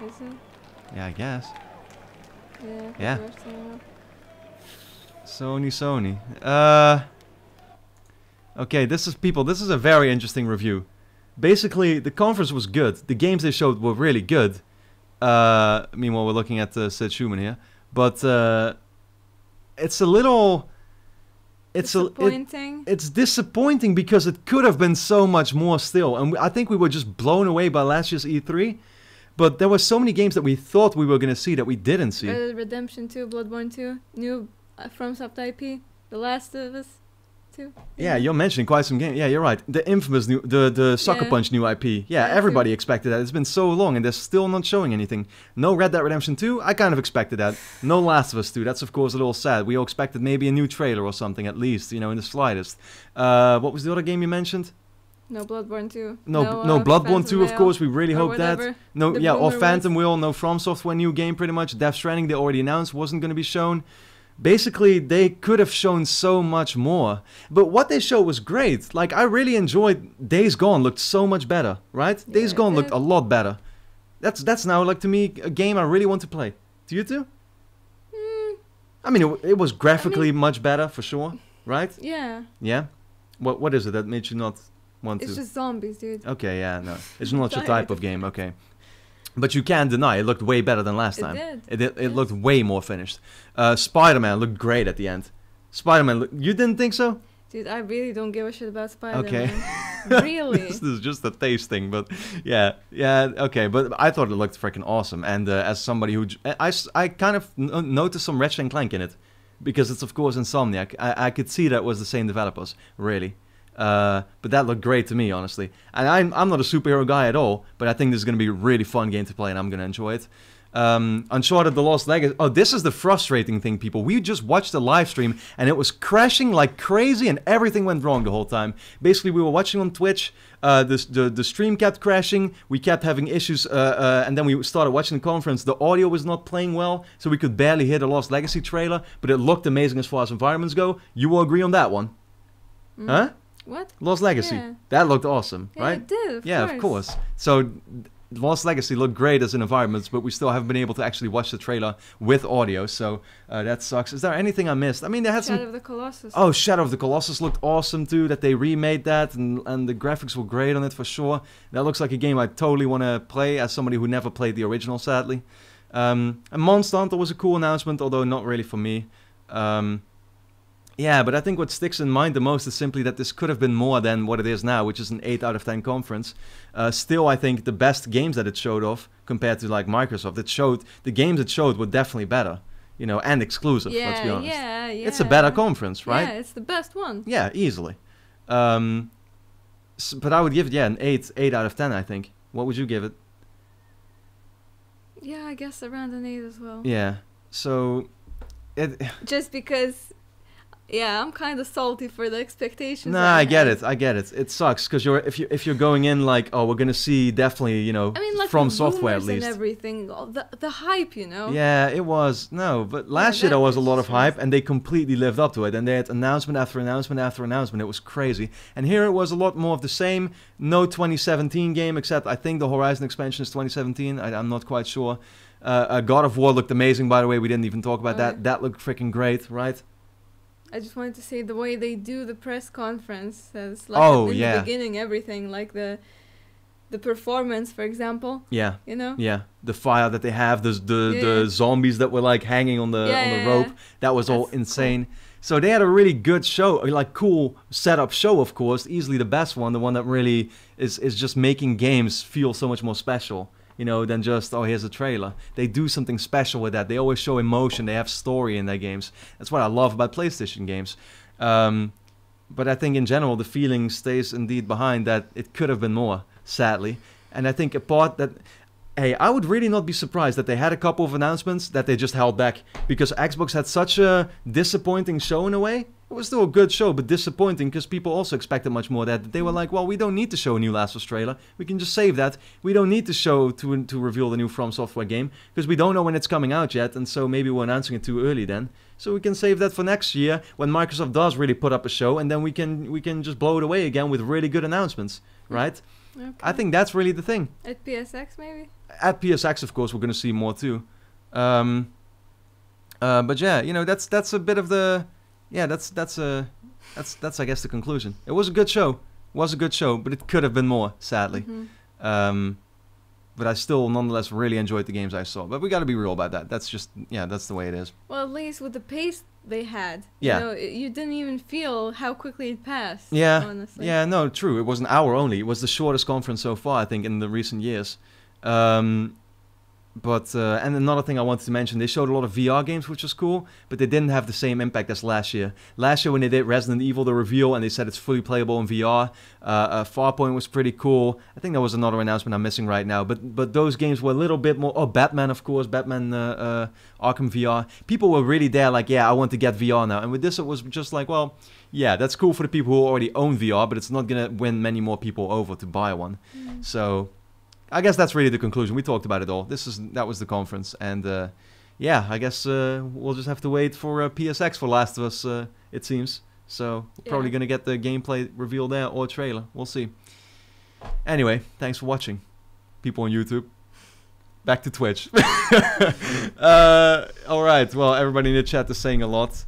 Is it? Yeah, I guess. Yeah. Yeah. Sony. Sony. Okay, this is a very interesting review. Basically, the conference was good. The games they showed were really good. Meanwhile, we're looking at Sid Schumann here. But it's a little... Disappointing. It's disappointing because it could have been so much more still. And I think we were just blown away by last year's E3. But there were so many games that we thought we were going to see that we didn't see. Red Dead Redemption 2, Bloodborne 2, new FromSoft IP, The Last of Us 2. Yeah, you're mentioning quite some games. Yeah, you're right. The infamous new, the Sucker Punch new IP. Yeah, everybody expected that. It's been so long and they're still not showing anything. No Red Dead Redemption 2, I kind of expected that. No Last of Us 2, that's of course a little sad. We all expected maybe a new trailer or something at least, you know, in the slightest. What was the other game you mentioned? No Bloodborne 2. No Bloodborne 2, of course, we really hope that. No, yeah, or Phantom Wheel, no From Software new game pretty much. Death Stranding, they already announced, wasn't going to be shown. Basically, they could have shown so much more. But what they showed was great. Like, I really enjoyed Days Gone, looked so much better, right? Yeah, Days Gone looked a lot better. That's now, like, to me, a game I really want to play. Do you too? I mean, it was graphically much better, for sure, right? Yeah. Yeah? What is it that made you not... It's just zombies, dude. Okay, yeah, no. It's not your type of game, okay. But you can't deny, it looked way better than last time. It looked way more finished. Spider-Man looked great at the end. Spider-Man, you didn't think so? Dude, I really don't give a shit about Spider-Man. Okay. Really? This is just a taste thing, but yeah, okay. But I thought it looked freaking awesome. And as somebody who... I kind of noticed some Ratchet & Clank in it. Because it's, of course, Insomniac. I could see that was the same developers, really. But that looked great to me, honestly. And I'm not a superhero guy at all, but I think this is going to be a really fun game to play, and I'm going to enjoy it. Uncharted The Lost Legacy. Oh, this is the frustrating thing, people. We just watched the live stream, and it was crashing like crazy, and everything went wrong the whole time. Basically, we were watching on Twitch. The stream kept crashing. We kept having issues, and then we started watching the conference. The audio was not playing well, so we could barely hear the Lost Legacy trailer, but it looked amazing as far as environments go. You will agree on that one? Huh? What? Lost Legacy. Yeah. That looked awesome, right? It did, of course. So, Lost Legacy looked great as an environment, but we still haven't been able to actually watch the trailer with audio, so that sucks. Is there anything I missed? I mean, they had Shadow of the Colossus. Oh, Shadow of the Colossus looked awesome too, that they remade that, and the graphics were great on it for sure. That looks like a game I totally want to play as somebody who never played the original, sadly. And Monster Hunter was a cool announcement, although not really for me. Yeah, but I think what sticks in mind the most is simply that this could have been more than what it is now, which is an 8 out of 10 conference. Still, I think the best games that it showed off, compared to like Microsoft, the games it showed were definitely better, you know, and exclusive, let's be honest. Yeah. It's a better conference, right? Yeah, it's the best one. Yeah, easily. But I would give it, an 8 out of 10, I think. What would you give it? Yeah, I guess around an 8 as well. Yeah, so... Just because... Yeah, I'm kind of salty for the expectations. Nah, I get it. It sucks because if you're going in like, oh, we're gonna see definitely, you know, like from software at least. And everything, the hype, you know. Yeah, it was but last year there was a lot of hype, and they completely lived up to it. And they had announcement after announcement after announcement. It was crazy. And here it was a lot more of the same. No 2017 game, except I think the Horizon expansion is 2017. I'm not quite sure. God of War looked amazing, by the way. We didn't even talk about that. That looked freaking great, right? I just wanted to say the way they do the press conference, as like in the beginning, everything like the performance, for example. Yeah. You know. Yeah, the fire that they have, the zombies that were like hanging on the rope. That was all insane. Cool. So they had a really good show, like cool setup show, of course. Easily the best one, the one that really is just making games feel so much more special. You know, than just, oh, here's a trailer. They do something special with that. They always show emotion. They have story in their games. That's what I love about PlayStation games. But I think in general, the feeling stays indeed behind that it could have been more, sadly. And I think a part that... Hey, I would really not be surprised that they had a couple of announcements that they just held back. Because Xbox had such a disappointing show in a way. It was still a good show, but disappointing because people also expected much more of that. They were like, well, we don't need to show a new Last of Us trailer. We can just save that. We don't need to show to reveal the new From Software game because we don't know when it's coming out yet, and so maybe we're announcing it too early then. So we can save that for next year when Microsoft does really put up a show, and then we can just blow it away again with really good announcements. right? Okay. I think that's really the thing. At PSX, maybe? At PSX, of course, we're going to see more too. But yeah, you know, that's a bit of the... Yeah, that's I guess the conclusion. It was a good show. But it could have been more, sadly. But I still, nonetheless, really enjoyed the games I saw. But we got to be real about that. That's just, that's the way it is. Well, at least with the pace they had, you know, you didn't even feel how quickly it passed. Yeah, honestly. Yeah, no, true. It was an hour only. It was the shortest conference so far, I think, in the recent years. But and another thing I wanted to mention, they showed a lot of VR games, which was cool, but they didn't have the same impact as last year. Last year when they did Resident Evil, the reveal, and they said it's fully playable in VR, Farpoint was pretty cool. I think there was another announcement I'm missing right now, but those games were a little bit more... Oh, Batman, of course, Batman Arkham VR. People were really there like, yeah, I want to get VR now. And with this, it was just like, well, yeah, that's cool for the people who already own VR, but it's not going to win many more people over to buy one. So... I guess that's really the conclusion. We talked about it all. That was the conference, and yeah, I guess we'll just have to wait for PSX for Last of Us. It seems so. We're probably gonna get the gameplay reveal there or trailer. We'll see. Anyway, thanks for watching, people on YouTube. Back to Twitch. All right. Well, everybody in the chat is saying a lot.